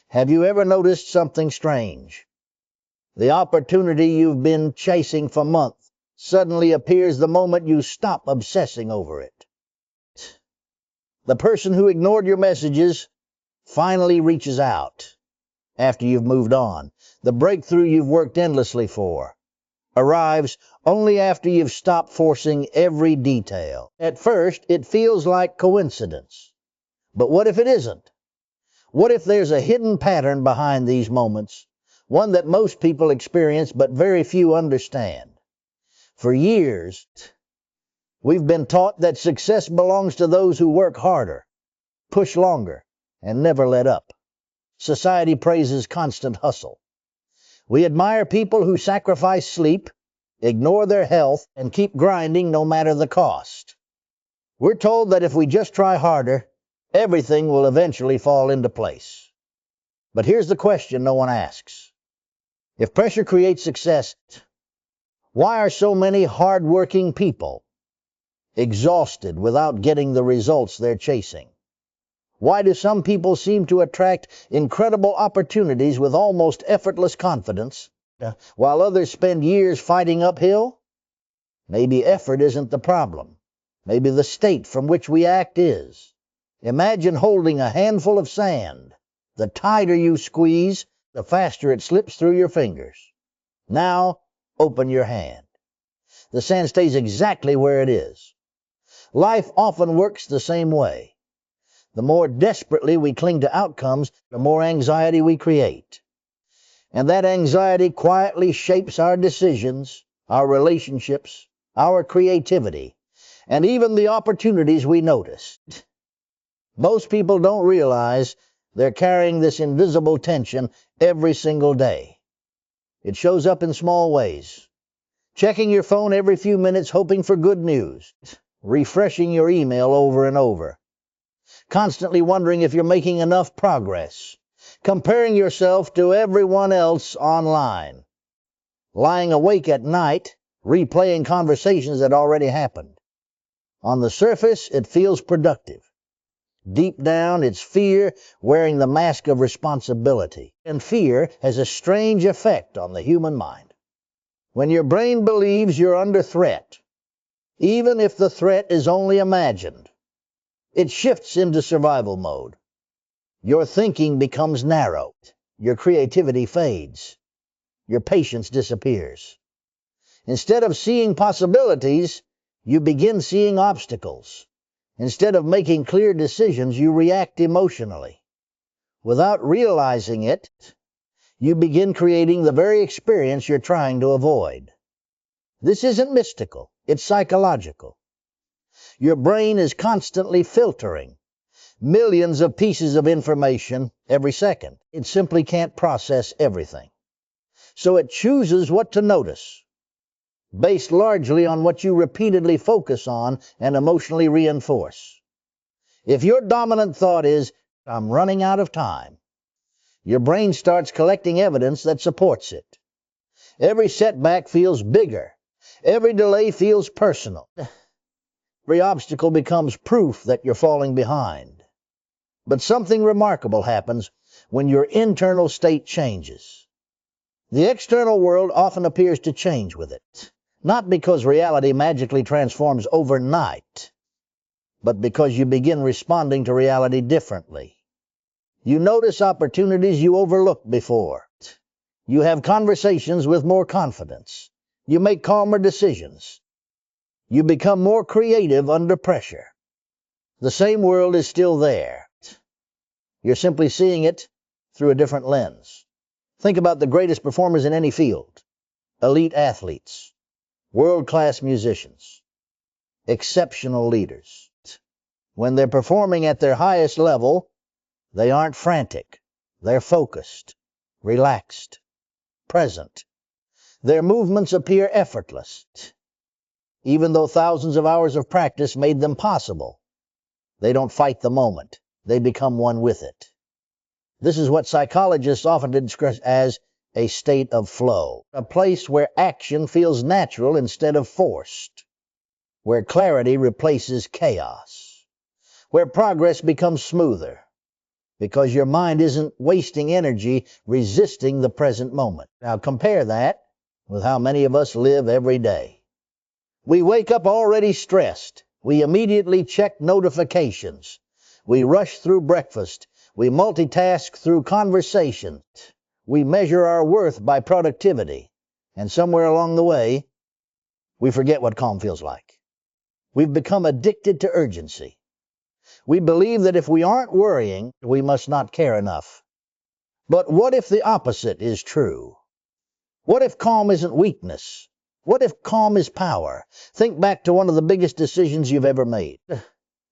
Have you ever noticed something strange? The opportunity you've been chasing for months suddenly appears the moment you stop obsessing over it. The person who ignored your messages finally reaches out after you've moved on. The breakthrough you've worked endlessly for arrives only after you've stopped forcing every detail. At first, it feels like coincidence. But what if it isn't? What if there's a hidden pattern behind these moments, one that most people experience but very few understand? For years, we've been taught that success belongs to those who work harder, push longer, and never let up. Society praises constant hustle. We admire people who sacrifice sleep, ignore their health, and keep grinding no matter the cost. We're told that if we just try harder, everything will eventually fall into place. But here's the question no one asks. If pressure creates success, why are so many hard-working people exhausted without getting the results they're chasing? Why do some people seem to attract incredible opportunities with almost effortless confidence, while others spend years fighting uphill? Maybe effort isn't the problem. Maybe the state from which we act is. Imagine holding a handful of sand. The tighter you squeeze, the faster it slips through your fingers. Now, open your hand. The sand stays exactly where it is. Life often works the same way. The more desperately we cling to outcomes, the more anxiety we create. And that anxiety quietly shapes our decisions, our relationships, our creativity, and even the opportunities we notice. Most people don't realize they're carrying this invisible tension every single day. It shows up in small ways. Checking your phone every few minutes hoping for good news. Refreshing your email over and over. Constantly wondering if you're making enough progress. Comparing yourself to everyone else online. Lying awake at night, replaying conversations that already happened. On the surface, it feels productive. Deep down, it's fear wearing the mask of responsibility. And fear has a strange effect on the human mind. When your brain believes you're under threat, even if the threat is only imagined, it shifts into survival mode. Your thinking becomes narrow. Your creativity fades. Your patience disappears. Instead of seeing possibilities, you begin seeing obstacles. Instead of making clear decisions, you react emotionally. Without realizing it, you begin creating the very experience you're trying to avoid. This isn't mystical, it's psychological. Your brain is constantly filtering millions of pieces of information every second. It simply can't process everything. So it chooses what to notice, based largely on what you repeatedly focus on and emotionally reinforce. If your dominant thought is, "I'm running out of time," your brain starts collecting evidence that supports it. Every setback feels bigger. Every delay feels personal. Every obstacle becomes proof that you're falling behind. But something remarkable happens when your internal state changes. The external world often appears to change with it, not because reality magically transforms overnight, but because you begin responding to reality differently. You notice opportunities you overlooked before. You have conversations with more confidence. You make calmer decisions. You become more creative under pressure. The same world is still there. You're simply seeing it through a different lens. Think about the greatest performers in any field. Elite athletes, world-class musicians, exceptional leaders. When they're performing at their highest level, they aren't frantic. They're focused, relaxed, present. Their movements appear effortless, even though thousands of hours of practice made them possible. They don't fight the moment. They become one with it. This is what psychologists often describe as a state of flow, a place where action feels natural instead of forced, where clarity replaces chaos, where progress becomes smoother, because your mind isn't wasting energy resisting the present moment. Now compare that with how many of us live every day. We wake up already stressed. We immediately check notifications. We rush through breakfast. We multitask through conversation. We measure our worth by productivity. And somewhere along the way, we forget what calm feels like. We've become addicted to urgency. We believe that if we aren't worrying, we must not care enough. But what if the opposite is true? What if calm isn't weakness? What if calm is power? Think back to one of the biggest decisions you've ever made.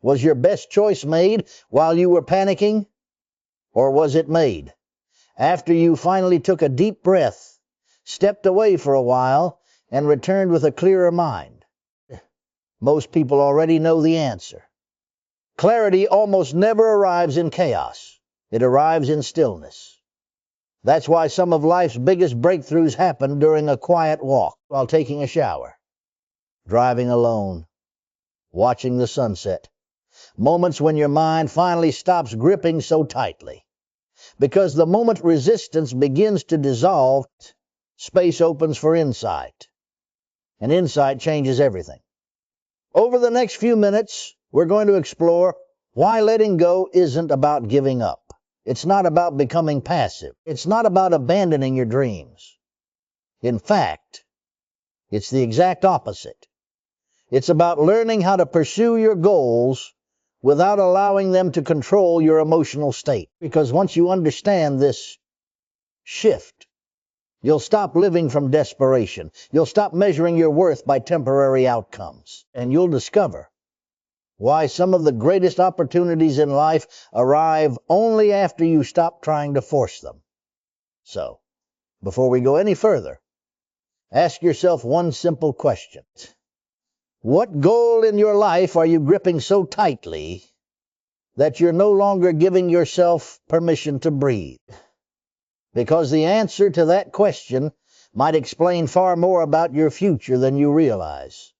Was your best choice made while you were panicking? Or was it made after you finally took a deep breath, stepped away for a while, and returned with a clearer mind? Most people already know the answer. Clarity almost never arrives in chaos. It arrives in stillness. That's why some of life's biggest breakthroughs happen during a quiet walk, while taking a shower, driving alone, watching the sunset. Moments when your mind finally stops gripping so tightly. Because the moment resistance begins to dissolve, space opens for insight. And insight changes everything. Over the next few minutes, we're going to explore why letting go isn't about giving up. It's not about becoming passive. It's not about abandoning your dreams. In fact, it's the exact opposite. It's about learning how to pursue your goals without allowing them to control your emotional state. Because once you understand this shift, you'll stop living from desperation. You'll stop measuring your worth by temporary outcomes. And you'll discover why some of the greatest opportunities in life arrive only after you stop trying to force them. So, before we go any further, ask yourself one simple question. What goal in your life are you gripping so tightly that you're no longer giving yourself permission to breathe? Because the answer to that question might explain far more about your future than you realize.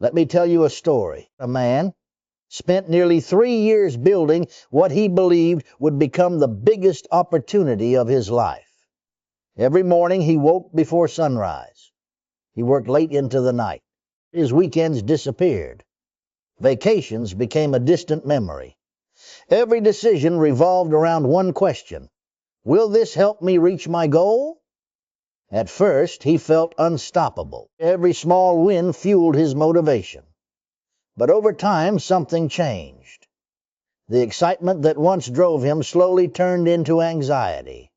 Let me tell you a story. A man spent nearly 3 years building what he believed would become the biggest opportunity of his life. Every morning he woke before sunrise. He worked late into the night. His weekends disappeared. Vacations became a distant memory. Every decision revolved around one question: will this help me reach my goal? At first, he felt unstoppable. Every small win fueled his motivation. But over time, something changed. The excitement that once drove him slowly turned into anxiety.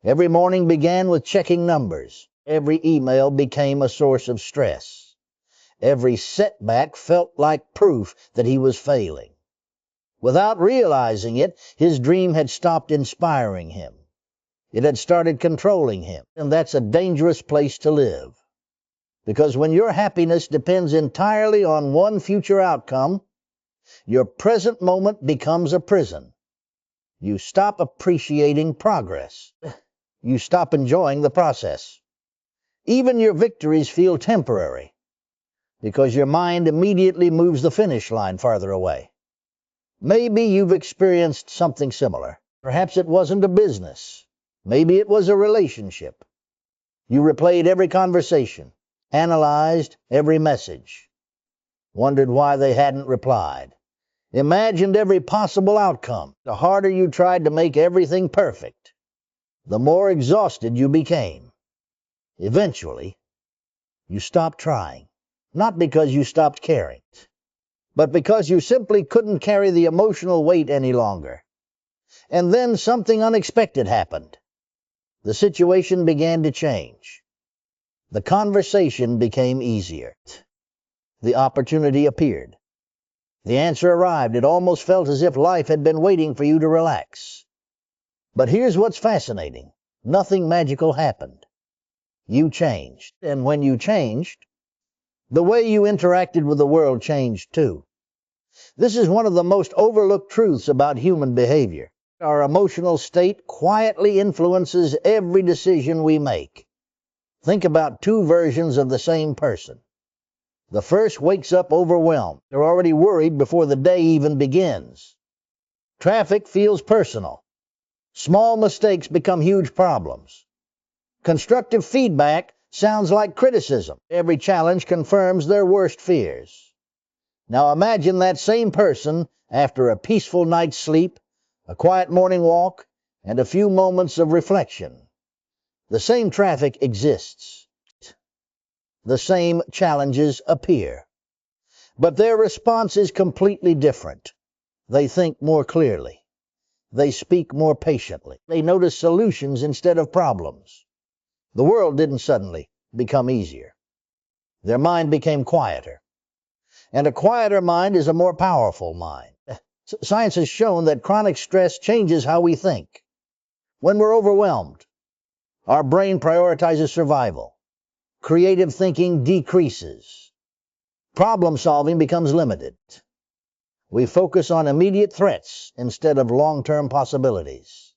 Every morning began with checking numbers. Every email became a source of stress. Every setback felt like proof that he was failing. Without realizing it, his dream had stopped inspiring him. It had started controlling him, and that's a dangerous place to live. Because when your happiness depends entirely on one future outcome, your present moment becomes a prison. You stop appreciating progress. You stop enjoying the process. Even your victories feel temporary, because your mind immediately moves the finish line farther away. Maybe you've experienced something similar. Perhaps it wasn't a business. Maybe it was a relationship. You replayed every conversation, analyzed every message, wondered why they hadn't replied, imagined every possible outcome. The harder you tried to make everything perfect, the more exhausted you became. Eventually, you stopped trying, not because you stopped caring, but because you simply couldn't carry the emotional weight any longer. And then something unexpected happened. The situation began to change. The conversation became easier. The opportunity appeared. The answer arrived. It almost felt as if life had been waiting for you to relax. But here's what's fascinating. Nothing magical happened. You changed. And when you changed, the way you interacted with the world changed too. This is one of the most overlooked truths about human behavior. Our emotional state quietly influences every decision we make. Think about two versions of the same person. The first wakes up overwhelmed. They're already worried before the day even begins. Traffic feels personal. Small mistakes become huge problems. Constructive feedback sounds like criticism. Every challenge confirms their worst fears. Now imagine that same person after a peaceful night's sleep, a quiet morning walk, and a few moments of reflection. The same traffic exists. The same challenges appear. But their response is completely different. They think more clearly. They speak more patiently. They notice solutions instead of problems. The world didn't suddenly become easier. Their mind became quieter. And a quieter mind is a more powerful mind. Science has shown that chronic stress changes how we think. When we're overwhelmed, our brain prioritizes survival. Creative thinking decreases. Problem solving becomes limited. We focus on immediate threats instead of long-term possibilities.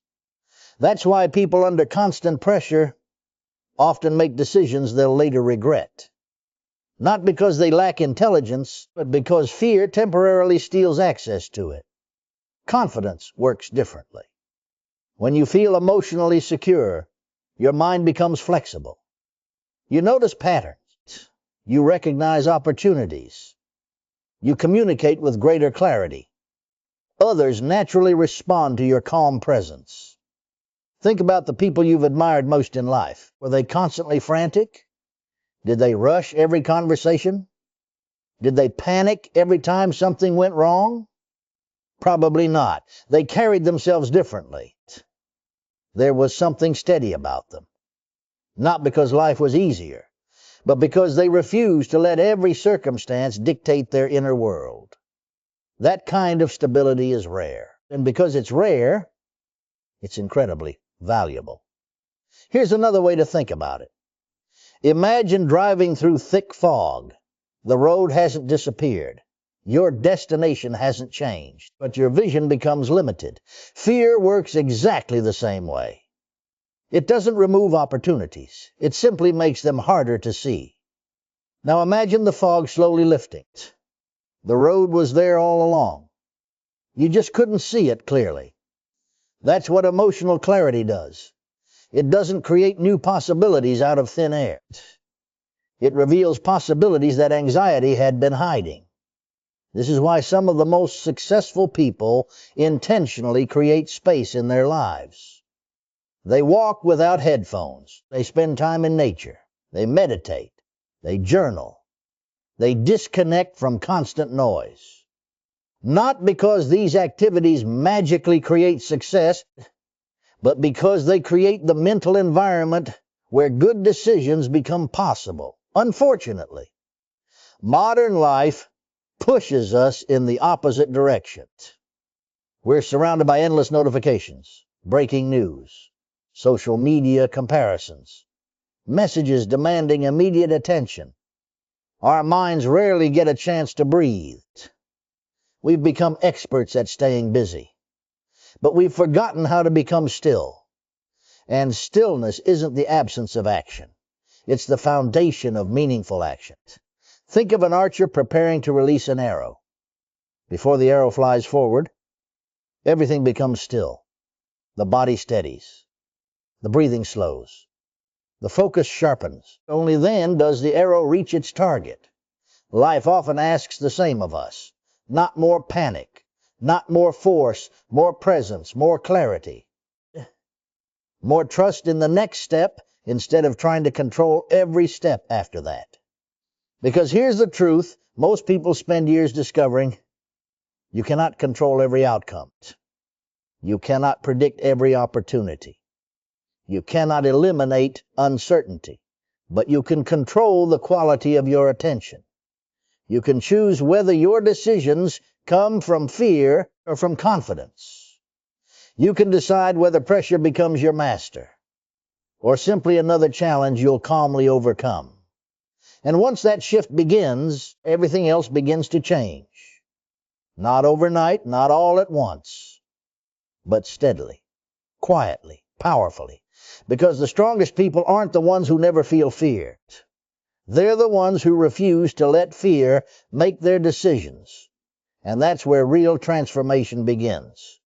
That's why people under constant pressure often make decisions they'll later regret. Not because they lack intelligence, but because fear temporarily steals access to it. Confidence works differently. When you feel emotionally secure, your mind becomes flexible. You notice patterns. You recognize opportunities. You communicate with greater clarity. Others naturally respond to your calm presence. Think about the people you've admired most in life. Were they constantly frantic? Did they rush every conversation? Did they panic every time something went wrong? Probably not. They carried themselves differently. There was something steady about them. Not because life was easier, but because they refused to let every circumstance dictate their inner world. That kind of stability is rare. And because it's rare, it's incredibly valuable. Here's another way to think about it. Imagine driving through thick fog. The road hasn't disappeared. Your destination hasn't changed, but your vision becomes limited. Fear works exactly the same way. It doesn't remove opportunities. It simply makes them harder to see. Now imagine the fog slowly lifting. The road was there all along. You just couldn't see it clearly. That's what emotional clarity does. It doesn't create new possibilities out of thin air. It reveals possibilities that anxiety had been hiding. This is why some of the most successful people intentionally create space in their lives. They walk without headphones. They spend time in nature. They meditate. They journal. They disconnect from constant noise. Not because these activities magically create success, but because they create the mental environment where good decisions become possible. Unfortunately, modern life pushes us in the opposite direction. We're surrounded by endless notifications, breaking news, social media comparisons, messages demanding immediate attention. Our minds rarely get a chance to breathe. We've become experts at staying busy, but we've forgotten how to become still. And stillness isn't the absence of action. It's the foundation of meaningful action. Think of an archer preparing to release an arrow. Before the arrow flies forward, everything becomes still. The body steadies. The breathing slows. The focus sharpens. Only then does the arrow reach its target. Life often asks the same of us. Not more panic, not more force, more presence, more clarity. More trust in the next step instead of trying to control every step after that. Because here's the truth, most people spend years discovering you cannot control every outcome. You cannot predict every opportunity. You cannot eliminate uncertainty, but you can control the quality of your attention. You can choose whether your decisions come from fear or from confidence. You can decide whether pressure becomes your master or simply another challenge you'll calmly overcome. And once that shift begins, everything else begins to change. Not overnight, not all at once, but steadily, quietly, powerfully. Because the strongest people aren't the ones who never feel fear. They're the ones who refuse to let fear make their decisions. And that's where real transformation begins.